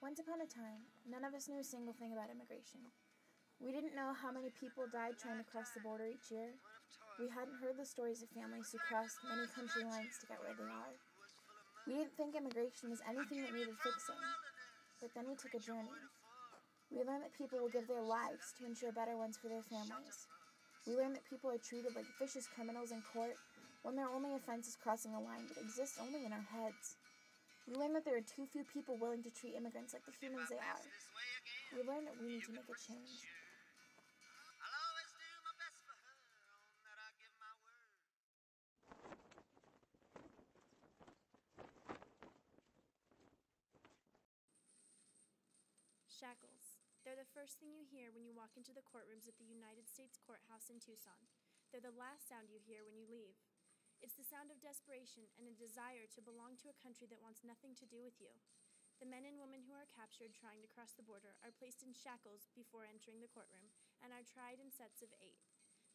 Once upon a time, none of us knew a single thing about immigration. We didn't know how many people died trying to cross the border each year. We hadn't heard the stories of families who crossed many country lines to get where they are. We didn't think immigration was anything that needed fixing. But then we took a journey. We learned that people will give their lives to ensure better ones for their families. We learned that people are treated like vicious criminals in court when their only offense is crossing a line that exists only in our heads. We learned that there are too few people willing to treat immigrants like the humans they are. We learned that we need to make a change. Shackles. They're the first thing you hear when you walk into the courtrooms at the United States Courthouse in Tucson. They're the last sound you hear when you leave. It's the sound of desperation and a desire to belong to a country that wants nothing to do with you. The men and women who are captured trying to cross the border are placed in shackles before entering the courtroom and are tried in sets of 8.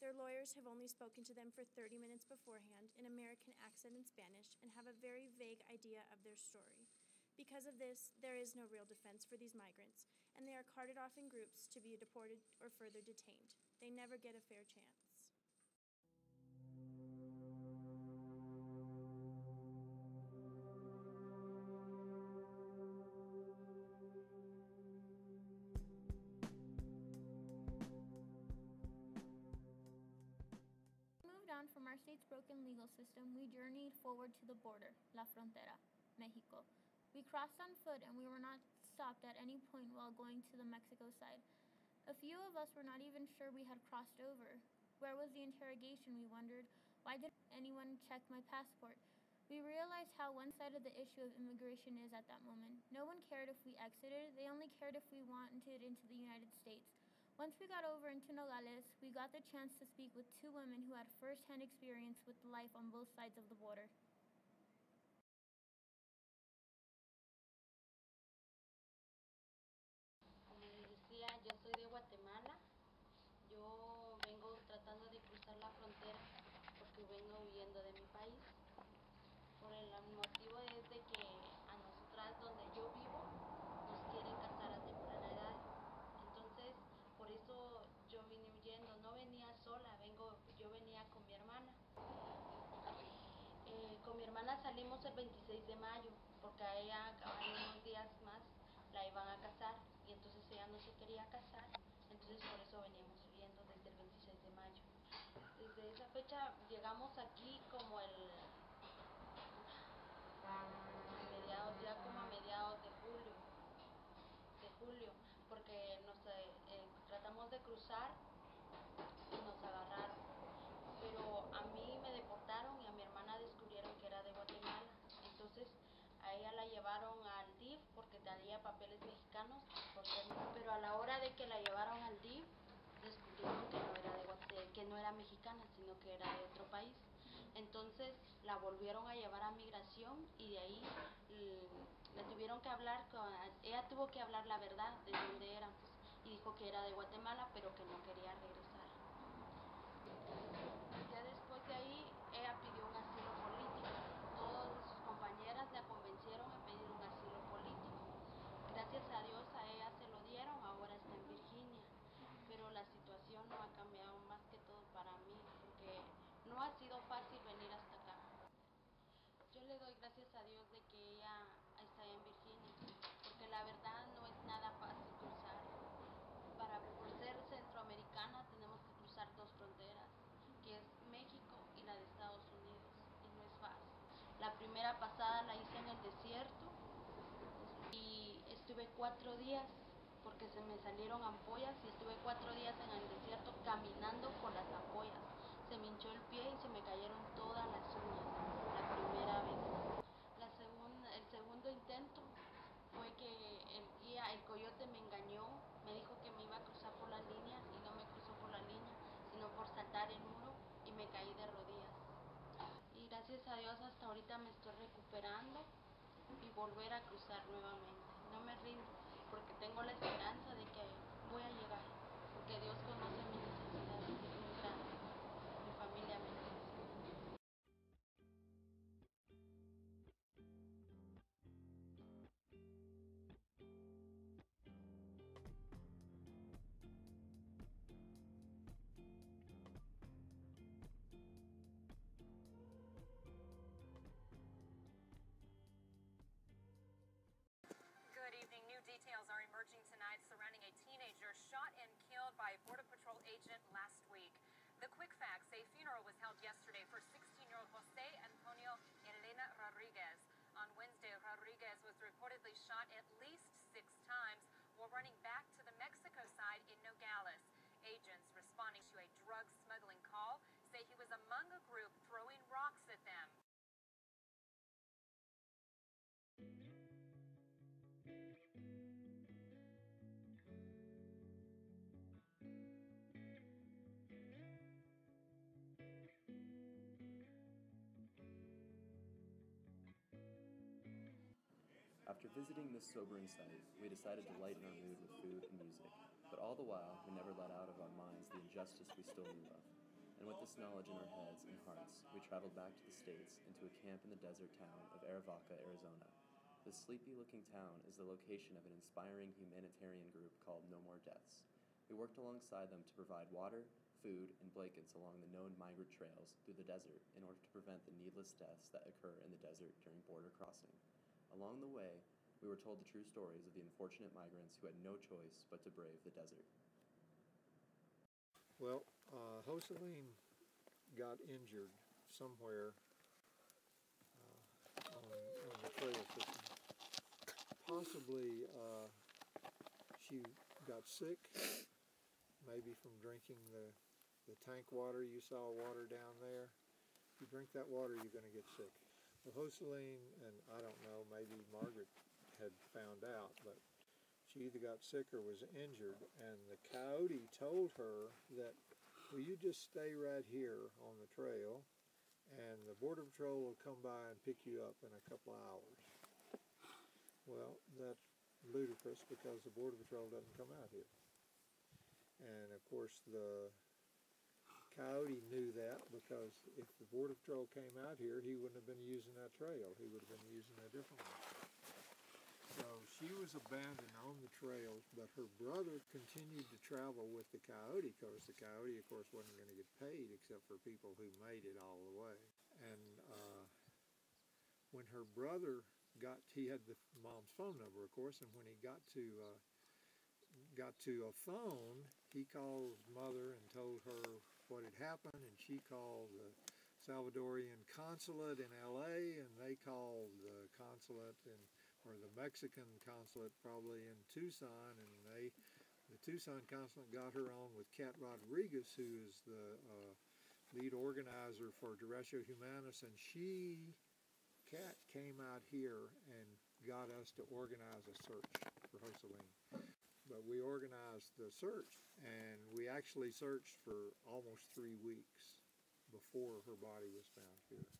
Their lawyers have only spoken to them for 30 minutes beforehand in American accent and Spanish and have a very vague idea of their story. Because of this, there is no real defense for these migrants, and they are carted off in groups to be deported or further detained. They never get a fair chance. Moved on from our state's broken legal system, we journeyed forward to the border, La Frontera, Mexico. We crossed on foot and we were not stopped at any point while going to the Mexico side. A few of us were not even sure we had crossed over. Where was the interrogation, we wondered? Why didn't anyone check my passport? We realized how one-sided the issue of immigration is at that moment. No one cared if we exited, they only cared if we wanted into the United States. Once we got over into Nogales, we got the chance to speak with 2 women who had first-hand experience with life on both sides of the border. Como les decía, yo soy de Guatemala. Yo vengo tratando de cruzar la frontera porque vengo huyendo de mi país. Por el motivo es de que a nosotras donde yo vivo nos quieren casar a temprana edad. Entonces, por eso yo vine huyendo. No venía sola, yo venía con mi hermana. Con mi hermana salimos el 26 de mayo porque a ella en unos días más la iban a casar y entonces ella no se quería casar, entonces por eso veníamos huyendo desde el 26 de mayo. Desde esa fecha llegamos aquí como a mediados de julio, porque tratamos de cruzar y nos agarraron. Pero a mí me deportaron y a mi hermana descubrieron que era de Guatemala. Entonces a ella la llevaron al DIF porque tenía papeles mexicanos, pero a la hora de que la llevaron al DIF descubrieron que no era mexicana, sino que era de otro país. Entonces la volvieron a llevar a migración y de ahí le tuvieron que hablar, ella tuvo que hablar la verdad de dónde éramos y dijo que era de Guatemala, pero que no quería regresar. Ya después de ahí, ella pidió un asilo político. Todas sus compañeras la convencieron a pedir un asilo político. Gracias a Dios a ella se lo dieron, ahora está en Virginia. Pero la situación no ha cambiado más que todo para mí, porque no ha sido fácil venir hasta acá. Yo le doy gracias a Dios de que ella está en Virginia, porque la verdad no es nada fácil cruzar. Por ser centroamericana tenemos que cruzar 2 fronteras, que es México y la de Estados Unidos, y no es fácil. La primera pasada la hice en el desierto y estuve 4 días porque se me salieron ampollas y estuve 4 días en el desierto caminando por las ampollas. Se me hinchó el pie y se me cayeron todas las uñas la primera vez. El segundo intento fue que el coyote me engañó, me dijo que me iba a cruzar por la línea y no me cruzó por la línea, sino por saltar el muro y me caí de rodillas. Y gracias a Dios hasta ahorita me estoy recuperando y volver a cruzar nuevamente. No me rindo porque tengo la esperanza de que voy a llegar, porque Dios conoce mis necesidades, es muy grande, mi familia me necesita. yesterday for 16-year-old Jose Antonio Elena Rodriguez. On Wednesday, Rodriguez was reportedly shot at least 6 times while running back to the Mexico side in Nogales. Agents responding to a drug smuggling call say he was among a group throwing rocks at them. After visiting this sobering sight, we decided to lighten our mood with food and music, but all the while, we never let out of our minds the injustice we still knew of. And with this knowledge in our heads and hearts, we traveled back to the States into a camp in the desert town of Arivaca, Arizona. This sleepy-looking town is the location of an inspiring humanitarian group called No More Deaths. We worked alongside them to provide water, food, and blankets along the known migrant trails through the desert in order to prevent the needless deaths that occur in the desert during border crossing. Along the way, we were told the true stories of the unfortunate migrants who had no choice but to brave the desert. Well, Joseline got injured somewhere on the trail system. Possibly she got sick, maybe from drinking the tank water. You saw water down there. If you drink that water, you're going to get sick. Well, Joseline, and I don't know, maybe Margaret had found out, but she either got sick or was injured, and the coyote told her that, well, you just stay right here on the trail, and the Border Patrol will come by and pick you up in a couple of hours. Well, that's ludicrous because the Border Patrol doesn't come out here. And, of course, the coyote knew that because if the Border Patrol came out here, he wouldn't have been using that trail. He would have been using a different one. So she was abandoned on the trails, but her brother continued to travel with the coyote because the coyote, of course, wasn't going to get paid except for people who made it all the way. And when her brother he had the mom's phone number, of course, and when he got to a phone, he called mother and told her what had happened, and she called the Salvadorian consulate in LA, and they called the consulate or the Mexican consulate probably in Tucson, and the Tucson consulate got her on with Cat Rodriguez, who is the lead organizer for Derecho Humanos, and Cat came out here and got us to organize a search for Joseline. But we organized the search, and we actually searched for almost 3 weeks before her body was found here.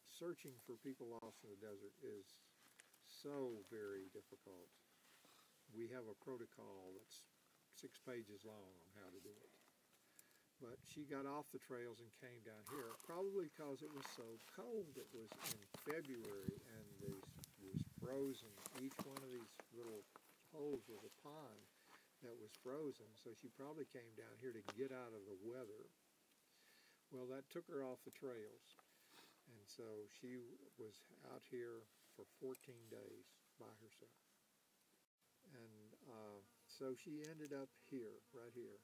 Searching for people lost in the desert is so very difficult. We have a protocol that's 6 pages long on how to do it. But she got off the trails and came down here, probably because it was so cold. It was in February, and it was frozen. Each one of these little holes was a pond that was frozen, so she probably came down here to get out of the weather. Well, that took her off the trails, and so she was out here for 14 days by herself. And so she ended up here, right here.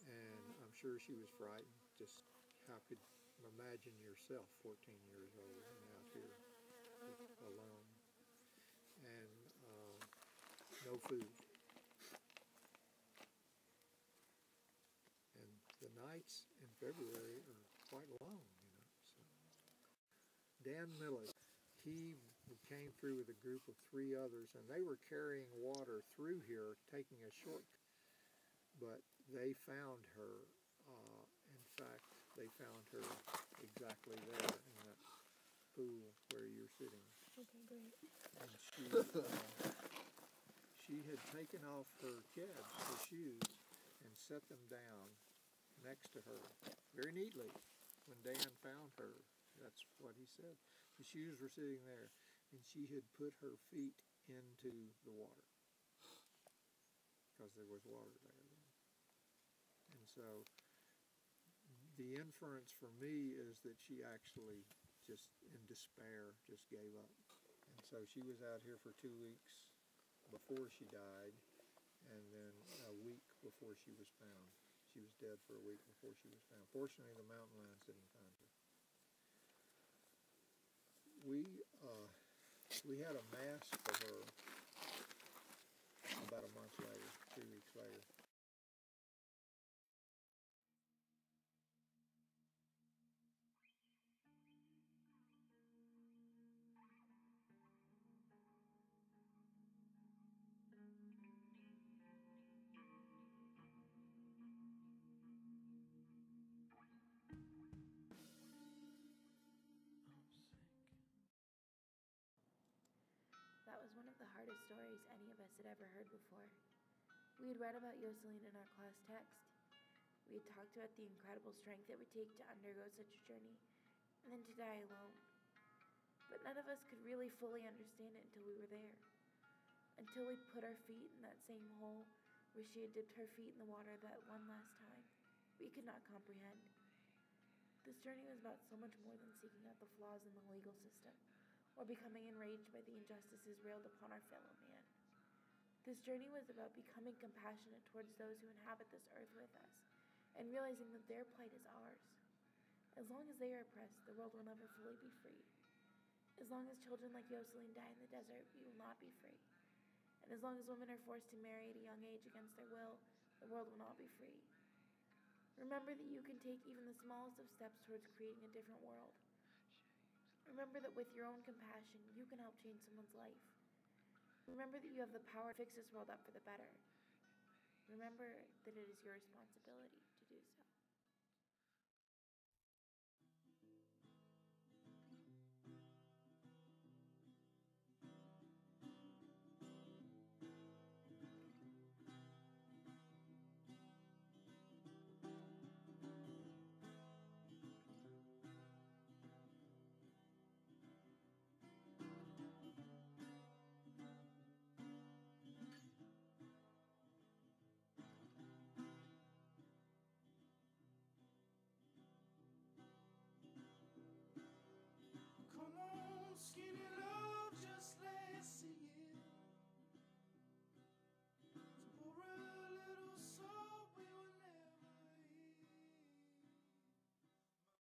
And I'm sure she was frightened. Just how could imagine yourself 14 years old and out here alone, and no food. And the nights in February are quite long, you know. So Dan Millett, he came through with a group of 3 others, and they were carrying water through here, taking a shortcut. But they found her. In fact, they found her exactly there in that pool where you're sitting. Okay, great. And she had taken off her keds, her shoes, and set them down next to her very neatly. When Dan found her, that's what he said. The shoes were sitting there, and she had put her feet into the water because there was water there then. And so the inference for me is that she actually just in despair just gave up. And so she was out here for 2 weeks before she died, and then a week before she was found. She was dead for a week before she was found. Fortunately, the mountain lions didn't find her. We had a mass for her about a month later, 3 weeks later. That was one of the hardest stories any of us had ever heard before. We had read about Jocelyn in our class text. We had talked about the incredible strength it would take to undergo such a journey, and then to die alone. But none of us could really fully understand it until we were there. Until we put our feet in that same hole where she had dipped her feet in the water that one last time. We could not comprehend. This journey was about so much more than seeking out the flaws in the legal system, or becoming enraged by the injustices railed upon our fellow man. This journey was about becoming compassionate towards those who inhabit this earth with us, and realizing that their plight is ours. As long as they are oppressed, the world will never fully be free. As long as children like Jocelyn die in the desert, we will not be free. And as long as women are forced to marry at a young age against their will, the world will not be free. Remember that you can take even the smallest of steps towards creating a different world. Remember that with your own compassion, you can help change someone's life. Remember that you have the power to fix this world up for the better. Remember that it is your responsibility.